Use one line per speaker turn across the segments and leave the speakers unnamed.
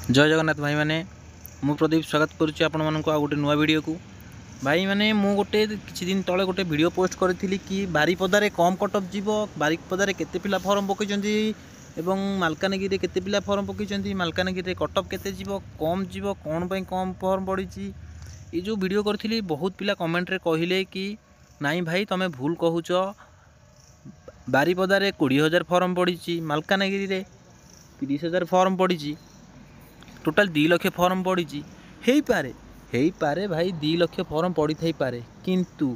जय जगन्नाथ भाई मैंने मु प्रदीप स्वागत करुच्ची आपण मानक आ गोटे नुआ वीडियो को भाई मैंने मु गोटे किछि दिन तले गोटे वीडियो पोस्ट करथिली कि बारीपदारे कम कटअप जीव बारीपदारे केते पिला फॉर्म पकईचंती एवं मालकानगिरी केते पिला फॉर्म पकईचंती मालकानगिरी कटअप केते जीव कम जीव कोन पई कम फॉर्म पड़ीची ये जो वीडियो करथिली बहुत पिला कमेंट रे कहिले कि नाई भाई तमे भूल कहूच बारीपदारे 20,000 फॉर्म पड़ीची मालकानगिरी रे 30,000 फॉर्म पड़ीची टोटाल 2 लाख फॉर्म पड़ी हो पारे भाई 2 लाख फॉर्म पड़ी थाई पारे किंतु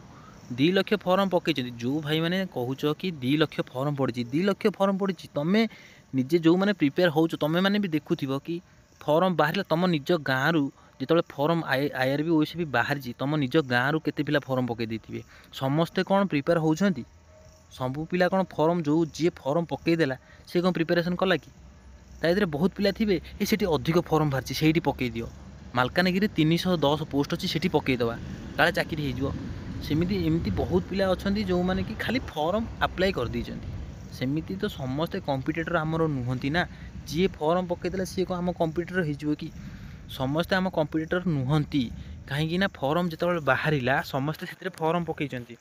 2 लाख फॉर्म पकई जो भाई मैंने कहूच कि 2 लाख फॉर्म पड़ी 2 लाख फॉर्म पड़ी तुम्हें निजे जो मैंने प्रिपेयर हो तुम्हें मैंने भी देखुव कि फॉर्म बाहर तुम निज गाँव जो फॉर्म आईआरबी ओएसबी बाहर तुम निज गाँव केते पिला फॉर्म पकई देथिबे समस्ते कौन प्रिपेयर होउछंती सबू पिला कौन फॉर्म जो जी फॉर्म पकईदेला से कौन प्रिपेरेसन कला कि तादे बहुत पिला थे ये अधिक फॉर्म बाहर से पकई दियो मालकानगिरी 310 पोस्ट अच्छी से पकईदवा काले चाकरी होमती एमती बहुत पिला अच्छा जो मैंने कि खाली फॉर्म अप्लाई कर दी सेमती तो समस्ते कंपिटिटर आमर नुहति ना जी फॉर्म पकईदेला सी कौन आम कंपिटिटर हो कि समस्ते आम कंपिटिटर नुहति कहीं फॉर्म जो बाहर समस्ते से फॉर्म पकईचंती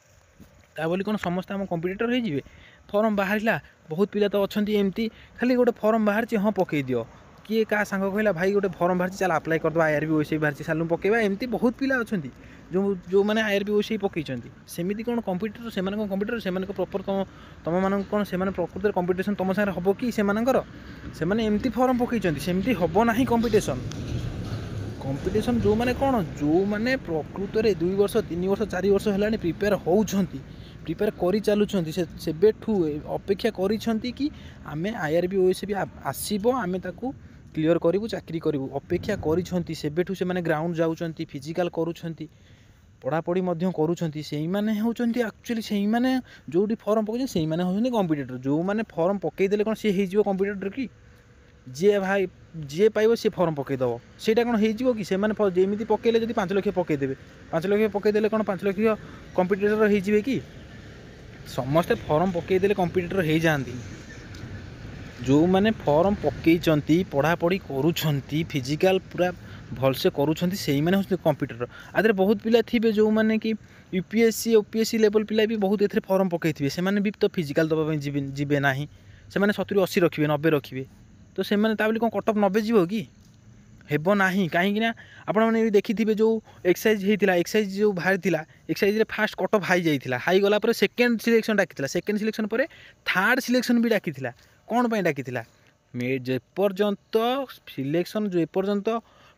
ता बोली कौन समस्ते आम कंपिटिटर हो फॉर्म बाहर बहुत पिला तो अच्छा एमती खाली गोटे फॉर्म बाहर हाँ पकई दियो किए क्या सांग कहला भाई गोटे फॉर्म बाहर चल अप्लाई करदे आईआरबी ओएसबी बाहर सालू पकेबा एमती बहुत पिला अच्छा जो जो मैंने आईआरबी ओएसबी पकईचंती सेमती कौन कंपिटिटर से कंपिटिटर से प्रॉपर तुम मान कौन से प्रकृत कंपिटिशन तुम सागर हम कि से एमती फॉर्म पकईचंती सेमती हम ना कंपिटिशन कंपिटिशन जो मैंने कौन जो मैंने प्रकृत में 2 वर्ष 3 वर्ष 4 वर्ष है प्रिपेयर होउछंती प्रिपेयर करी चलुछंती सेबेठू अपेक्षा करिछंती कि आमे आईआरबी ओएसबी आसीबो आमे ताकू क्लियर करिवु चाकरी करिवु अपेक्षा करिछंती सेबेठू से माने ग्राउंड जाउछंती फिजिकल करूछंती पढ़ापढ़ी मध्य करूछंती सेही माने होउछंती एक्चुअली सेही माने जोडी फॉर्म पकै सेही माने होउछंती कंपिटिटर जो माने फॉर्म पकै देले कोन से हेजिवो कंपिटिटर की जे भाई जे पाइबो से फॉर्म पकै दबो सेटा कोन हेजिवो कि से माने जेमिति पकैले जदि 5 लाख पकै देबे 5 लाख पकै देले कोन 5 लाख कंपिटिटर हेजिवे कि समस्ते फॉर्म पकईदे कंपिटिटर हो जाती जो मैंने फॉर्म पकईचंती पढ़ापढ़ी करुछंती फिजिकल पूरा भलसे करुछंती सेही माने होते कंपिटिटर आदि बहुत पिला थे जो मैंने कि यूपीएससी ओपीएससी लेवल पिला भी बहुत एथरे फॉर्म पकईथिबे से भी तो फिजिकल दबा जीवे ना से 70-80 रखिए 90 रखिए तो से बोली कौन कटअप 90 जीव कि हेबो नाही कहीं आपण मैंने भी देखी थे जो एक्सरसाइज होता एक्सरसाइज जो बाहर था एक्सरसाइज रे फास्ट कटअप हाई जाइए हाई गला पर सेकेंड सिलेक्शन डाकी सेकेंड सिलेक्शन पर थर्ड सिलेक्शन भी डाकी कौन पर डाकी जेपर्यंत सिलेक्शन जो एपर्यंत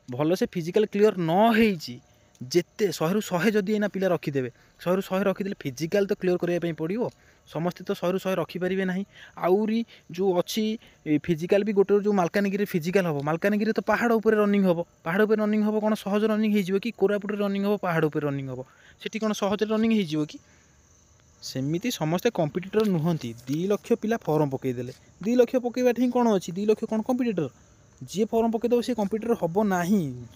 भल से फिजिकल क्लियर न होइची जेते 100 जदि एना पिला रखिदेवे 100 रखिदे फिजिकल तो क्लियर करने पड़ो समस्ते तो 100 रखिपारे ना आउरी जो अच्छी फिजिकल भी गोटे जो मालकानगिरी फिजिकल हम मालकानगिरी तो पहाड़ उपर रनिंग हम पहाड़ उपर रनिंग हम कौन सहज रनिंग हो कि कोरापुट रनिंग हम पहाड़ उपर रनिंग हम सेठी कौन सहज रनिंग हो कि सेमती समस्ते कंपिटिटर नुहति 2 लाख पिला फॉर्म पकईदे 2 लाख पकईबा ठीक कौन अच्छी 2 लाख कौन कंपिटिटर जी फॉर्म पकईदेव से कंपिटिटर हम ना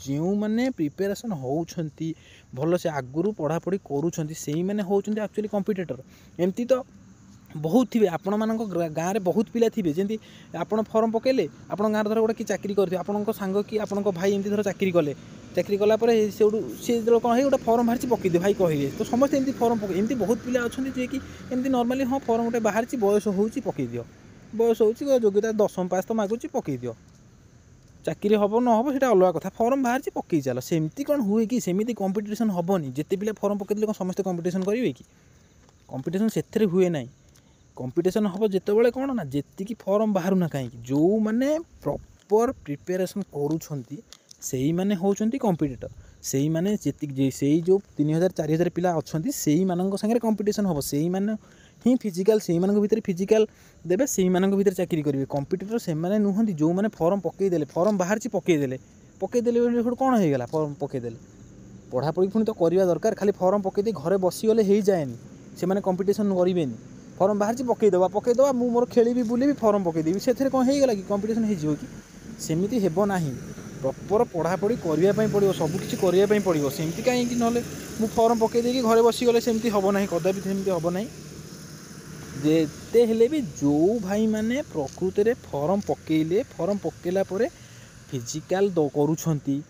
जो मैंने प्रिपेरेसन होउछंती भल से आगुरी पढ़ापढ़ी करूछंती सेही माने होउछंती एक्चुअली कंपिटिटर एमती तो बहुत थे आपण मान गाँव में बहुत पिला थे जमी आप फॉर्म पकईले आप गाँव धर गोटे कि चाकरी करते आपण सांग कि आपण भाई एमती धर चाकरी कलापर सी जो कौन है गोटे फॉर्म बाहर पकईदे भाई कहे तो समस्ते एमती फॉर्म पकई एमती बहुत पिला अच्छा जे कि एमती नॉर्मली हाँ फॉर्म गोटे बाहर बयस हो पकई दियो बयस हो योग्यता 10वीं पास तो मागुची पकई दियो चाकरी हम न हम से अलग कथा फॉर्म बाहर पकई चल सेमती कौन हुए कि सेमती कंपिटिशन हेनी जिते पिला फॉर्म पकईदे समस्ते कंपिटिशन करेंगे कि कंपिटिशन से हुए ना कंपिटिशन हम जिते कौन ना जी फॉर्म बाहर ना कहीं जो मैंने प्रॉपर प्रिपेरेसन करुँच से मैंने होती कंपिटिटर से मैंने से जो 3,000-4,000 पिला अच्छा से सागर कंपिटिशन हम से ही फिजिकल से भीतर फिजिकल देवे से भीतर चाकरी करेंगे कंपिटिटर से नुहति जो मैंने फॉर्म पकईदे फॉर्म बाहर पकईदे कौन होगा फॉर्म पकईदे पढ़ापढ़ी पुणी तो करवा दरकार खाली फॉर्म पकईदे घरे बसीगले हो जाएनि से कंपिटिशन करेंगे फॉर्म बाहर पकईदे मु मोर खेली बुले फॉर्म पकईदेवी से कौन होगा कि कंपिटिशन हो कि सेमती हेब ना प्रॉपर पढ़ापढ़ी करने पड़ो सबकि करने पड़ो सेमती कहीं ना मु फॉर्म पकईदे घरे बसीगले सेमती हम ना कदापि सेमती हम ना जेते हेले भी जो भाई माने प्रकृत में फॉर्म पकईले फॉर्म पकईला फिजिकाल करुछंती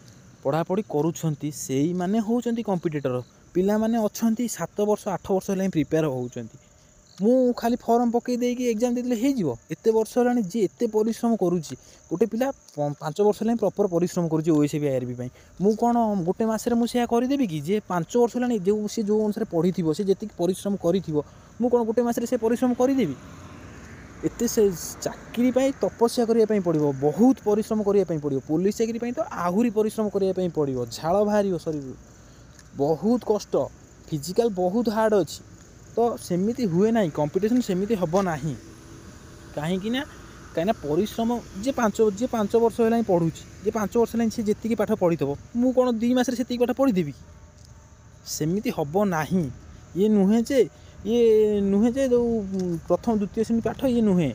पढ़ापढ़ी करुछंती सेई माने होउछंती कॉम्पिटिटर पिला माने अछंती 7 वर्ष 8 वर्ष हेलाइ प्रिपेयर होउछंती मु खाली फॉर्म पकई देकी एग्जाम देले हे जिवो एते वर्ष हेलानी जे एते परिश्रम करूची गोटे पिला 5 वर्ष हेलानी प्रॉपर परिश्रम करूची ओएसबी आईआरबी पई मु कोन गोटे मास रे मु सेया करि देबी कि जे 5 वर्ष हेलानी जो अनुसार पढ़ी थिबो से जेतिक परिश्रम करिथिबो मु कोन गोटे मास रे से परिश्रम करि देबी एते से चाकरी पाई तपस्या करिया पई पड़िबो बहुत परिश्रम करिया पई पड़िबो पुलिस चाकरी पई तो आहुरी परिश्रम करिया पई पड़िबो झाळ बाहरियो शरीर बहुत कष्ट फिजिकल बहुत हार्ड अछि तो सेमिति हुए ना कंपटीशन सेमिति हबो नाही कहीं परिश्रम जे 5 वर्ष हेलानी पढ़ुची जे 5 वर्ष हेलानी से जेतिकी पाठ पढ़िथबो मु कोन 2 मास रे सेतिकी पाठ पढ़ी देबी सेमिति हबो नाही ये नुहे जे जो प्रथम द्वितीय श्रेणी पाठ ये नुहे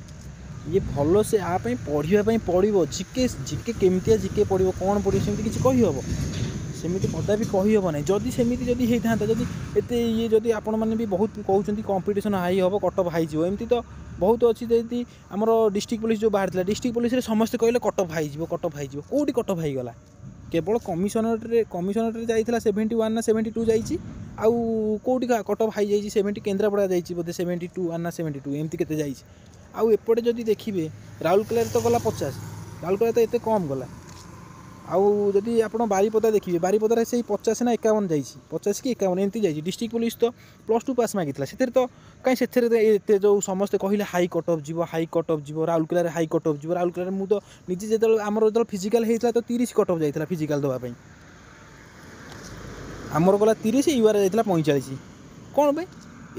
ये भल से आ पढ़ाई पड़ो जिके केमतिया जिके पड़ो कौन पड़ो सेमती किसी कहीहब सेमती कदा भी कहीहब ना जदि सेमती जदि होता जदि एत ये जदि आपण मैंने भी बहुत कहते कंपटीशन हाई हम कटअप हाई जी एमती तो बहुत अच्छी जदि आम डिस्ट्रिक्ट पुलिस जो बाहर डिस्ट्रिक्ट पुलिस समस्त कहले कटअप हाई जी कौटी कटअप हाईगला केवल कमिशनरेट जाइला 71 ना 72 जाइए आउ कौटी कटअप हाई जाइए 70 केन्द्रापड़ा जाइए बोधे 72 ना 72 एमती केते जाइए आउ एपटे जदि देखिए राउरकेला तो गला 50 राउरकेला तो एते कम गला आउ जदि आपड़ बारीपदा देखिए बारीपदार से 50 ना 51 जाइए 50 कि 51 एमती जाइए डिस्ट्रिक्ट पुलिस तो +2 पास मागिला से तो कहीं से जो समस्ते कहले हाई कटअप जीव राउरकेला हाई कटअप जीव राउरकेला मु तो निजे जो आमर जो फिजिकाल होता तो 30 कटअप जाइए फिजिकाल देवाई आमर गला 30 यूआर जाइए 45 कौन भाई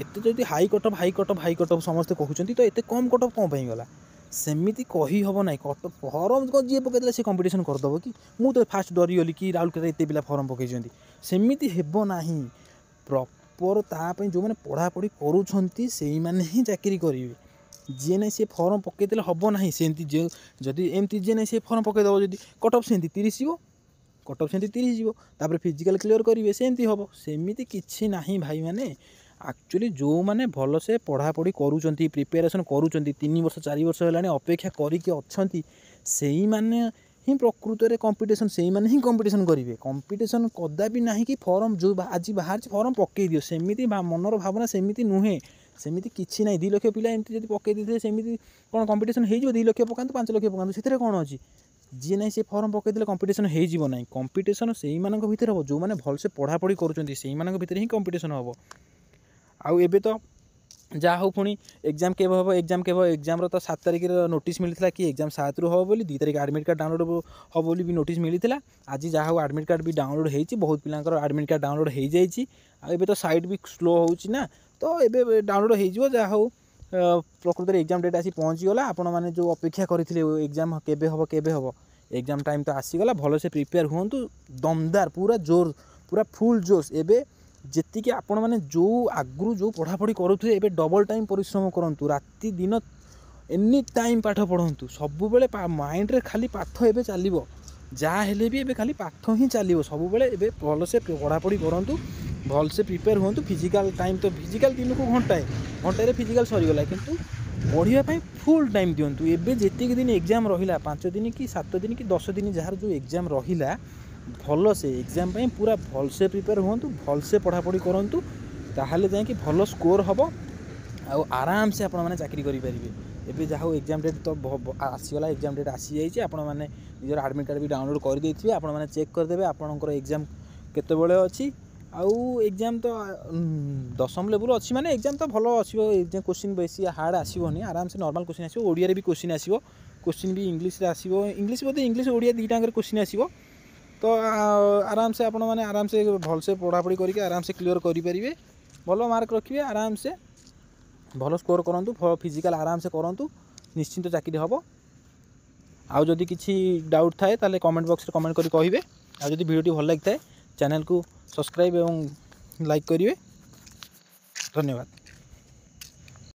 एत जदि हाई कटअप समस्ते कहते तो एत कम कटअप कौन पाई गला सेमिति कही हम ना कटअप फॉर्म जी पकईदेला से कंपटीशन करदेव कि मुझे तो फास्ट डरीगली कि राउरकेला एत पिला फॉर्म पकई सेमिति हेब नाही प्रॉपर तापाई जो मैंने पढ़ापढ़ी करूछंती सेई माने ही चाकरी करेंगे जी ना सी फॉर्म पकईदेले हम ना सेमती जदि एमती जी ना सी फॉर्म पकईदेव जदि कटअप सेमती 30 जीव कटअप सेमती 30 जीव तापर फिजिकल क्लियर करेंगे सेमती हम सेमिति किछि नाही भाई माने एक्चुअली जो मैंने भल से पढ़ापढ़ी करूछंती प्रिपेरेसन करूछंती 3 वर्ष 4 वर्ष हेलानी अपेक्षा करिके अछंती सेई माने ही प्रकृत में कंपटीशन से मैंने ही कंपटीशन करेंगे कंपटीशन कदा भी ना कि फॉर्म जो आज बाहर फॉर्म पकई दियो सेमिति मनर भावना सेमिति नुहे सेमिति किछि ना 2 लाख पिला एमती जदि पकई देते सेमिति कौन कंपटीशन हो 2 लाख पकातु 5 लाख पकातु से कौन अच्छी जी ना से फॉर्म पकईदे कंपटीशन हो ना कंपटीशन से भितर हम जो मैंने भल से पढ़ापढ़ी करुँच से भितर ही कंपटीशन हम आउ एबे तो जहाँ हो पुणी एग्जाम केब हम एग्जाम तो 7 तारिख नोटिस मिलता कि एग्जाम 7 रु हम 2 तारिख एडमिट कार्ड डाउनलोड हम बोली भी नोटिस मिलता आज जहाँ हो एडमिट कार्ड भी डाउनलोड होती बहुत पिलांकर एडमिट कार्ड डाउनलोड हो जाए तो साइट भी स्लो होना तो ये डाउनलोड हो जहाँ हो प्रकृत में एग्जाम डेट आसी पहुँचीगला आपण मैंने जो अपेक्षा करते एग्जाम केबे हम एग्जाम टाइम तो आसीगला भल से प्रिपेयर हूँ दमदार पूरा जोर पूरा फुल जोश एबे जेतिकी आपण मैंने जो आगु जो पढ़ापढ़ी करुथे एबे डबल टाइम परिश्रम करंतु राति दिन एनी टाइम पाठ पढ़ंतु सब बेले माइंड रे खाली पाठ एबे चलिबो जहाँ हेले भी एबे खाली पाठ ही चलिबो सब बेले एबे भल से पढ़ापढ़ी करंतु भल से प्रिपेयर हुंतु फिजिकल टाइम तो फिजिकल दिन को घंटाए फिजिकल सरीगला किंतु पढ़ाई फुल टाइम दिंतु एबे जेतिक दिन एग्जाम रहिला 5 दिन कि 7 दिन कि 10 दिन जार जो एग्जाम रहिला भल से एग्जाम पाई पूरा भल से प्रिपेयर हूँ भल से पढ़ापढ़ी करूँ ताहले जाकि भल स्कोर हम आराम से आपण मैंने चाकरी करेंगे एबे जहाँ एग्जाम डेट तो आसीगला एग्जाम डेट आसी जाइए आपण मैंने निजर एडमिट कार्ड भी डाउनलोड कर देथिबे आपण मैंने चेक करदेबे आपणकर एग्जाम केतेबेले अछि आउ एग्जाम तो 10th लेवल अच्छी माने एग्जाम तो भल आसो क्वेश्चन बेसी हार्ड आसोनी आराम से नॉर्मल क्वेश्चन आसो ओडिया रे भी क्वेश्चन आसो क्वेश्चन भी इंग्लिश रे आसो इंग्लिश बोधे इंग्लिश ओडिया दुईटांगर क्वेश्चन आसो तो आराम से आपण मैंने आराम से भल से पढ़ापढ़ी करके आराम से क्लियर करेंगे भल मार्क रखिए आराम से भल स्कोर करूँ फिजिकल आराम से करूँ निश्चिंत चाकरी हम आउ जदि किसी डाउट थाए ताले कमेंट बॉक्स रे कमेंट करी कहिबे आ जदि वीडियो भल लगी थाए चैनल को सब्सक्राइब एवं लाइक करिवे धन्यवाद।